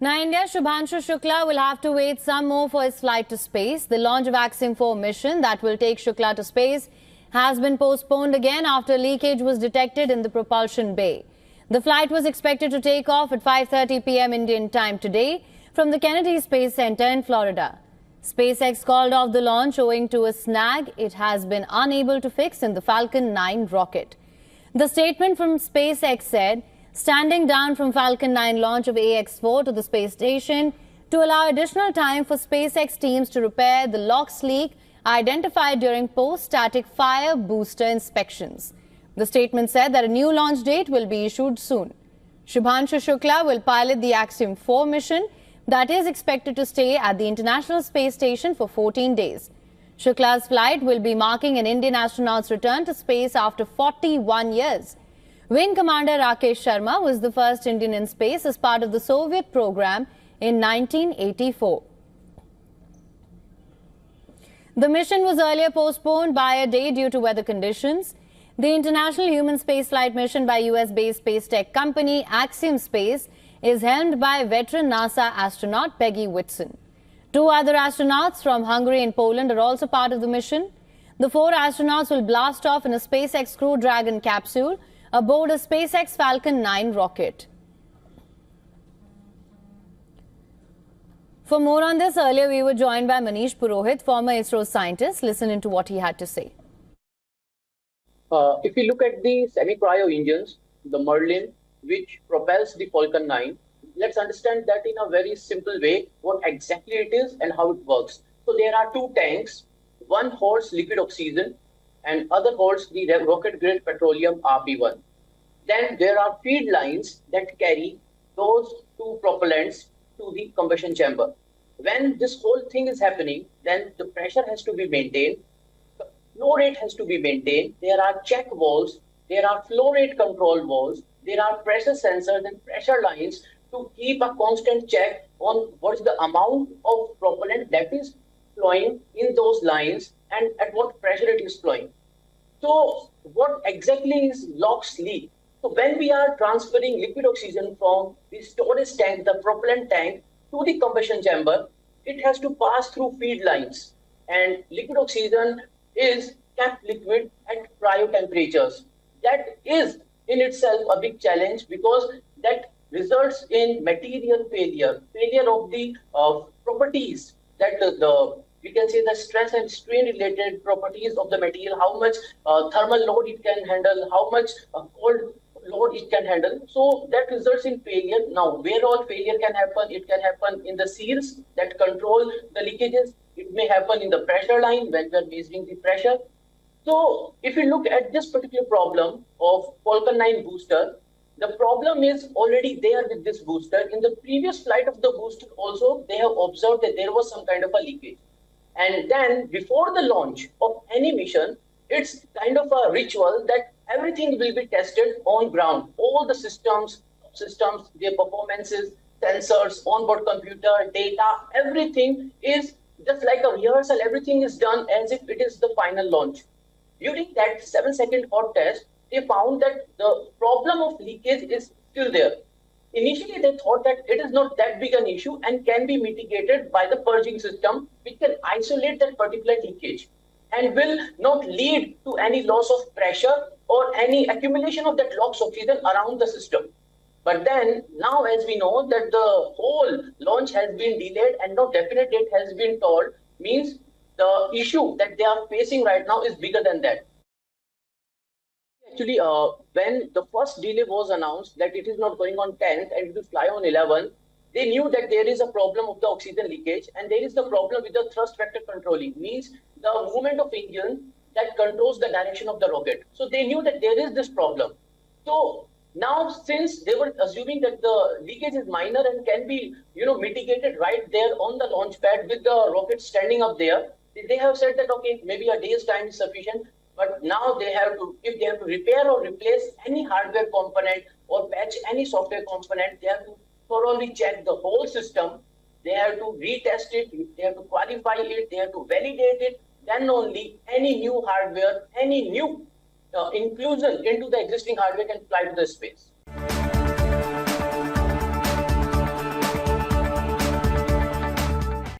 Now, India's Shubhanshu Shukla will have to wait some more for his flight to space. The launch of Axiom-4 mission that will take Shukla to space has been postponed again after leakage was detected in the propulsion bay. The flight was expected to take off at 5:30 p.m. Indian time today from the Kennedy Space Center in Florida. SpaceX called off the launch owing to a snag it has been unable to fix in the Falcon 9 rocket. The statement from SpaceX said, standing down from Falcon 9 launch of AX-4 to the space station to allow additional time for SpaceX teams to repair the LOX leak identified during post-static fire booster inspections. The statement said that a new launch date will be issued soon. Shubhanshu Shukla will pilot the Axiom-4 mission that is expected to stay at the International Space Station for 14 days. Shukla's flight will be marking an Indian astronaut's return to space after 41 years. Wing Commander Rakesh Sharma was the first Indian in space as part of the Soviet program in 1984. The mission was earlier postponed by a day due to weather conditions. The International Human Spaceflight mission by US-based space tech company Axiom Space is helmed by veteran NASA astronaut Peggy Whitson. 2 other astronauts from Hungary and Poland are also part of the mission. The 4 astronauts will blast off in a SpaceX Crew Dragon capsule aboard a SpaceX Falcon 9 rocket. For more on this, earlier we were joined by Manish Purohit, former ISRO scientist. Listen into what he had to say. If you look at the semi-cryo engines, the Merlin, which propels the Falcon 9, let's understand that in a very simple way, what exactly it is and how it works. So there are 2 tanks, one holds liquid oxygen and other holds the rocket-grade petroleum RP1. Then there are feed lines that carry those 2 propellants to the combustion chamber. When this whole thing is happening, then the pressure has to be maintained, flow rate has to be maintained, there are check valves, there are flow rate control valves, there are pressure sensors and pressure lines to keep a constant check on what is the amount of propellant that is flowing in those lines and at what pressure it is flowing. So what exactly is LOX leak? So when we are transferring liquid oxygen from the storage tank, the propellant tank, to the combustion chamber, it has to pass through feed lines. And liquid oxygen is kept liquid at cryo temperatures. That is in itself a big challenge because that results in material failure of the properties that we can say the stress and strain related properties of the material, how much thermal load it can handle, how much cold load it can handle. So that results in failure. Now, where all failure can happen? It can happen in the seals that control the leakages. It may happen in the pressure line when we are measuring the pressure. So if you look at this particular problem of Falcon 9 booster, the problem is already there with this booster. In the previous flight of the booster also, they have observed that there was some kind of a leakage. And then before the launch of any mission, it's kind of a ritual that everything will be tested on ground. All the systems, their performances, sensors, onboard computer, data, everything is just like a rehearsal. Everything is done as if it is the final launch. During that 7-second hot test, they found that the problem of leakage is still there. Initially, they thought that it is not that big an issue and can be mitigated by the purging system, which can isolate that particular leakage and will not lead to any loss of pressure or any accumulation of that LOX oxygen around the system. But then now, as we know that the whole launch has been delayed and no definite date has been told, means the issue that they are facing right now is bigger than that. Actually, when the first delay was announced that it is not going on 10th and it will fly on 11th, they knew that there is a problem of the oxygen leakage and there is the problem with the thrust vector controlling, means the movement of engine that controls the direction of the rocket. So they knew that there is this problem. So now, since they were assuming that the leakage is minor and can be, mitigated right there on the launch pad with the rocket standing up there, they have said that, okay, maybe a day's time is sufficient. But now they have to, if they have to repair or replace any hardware component or patch any software component, they have to thoroughly check the whole system. They have to retest it, they have to qualify it, they have to validate it. Then only any new hardware, any new inclusion into the existing hardware can fly to the space.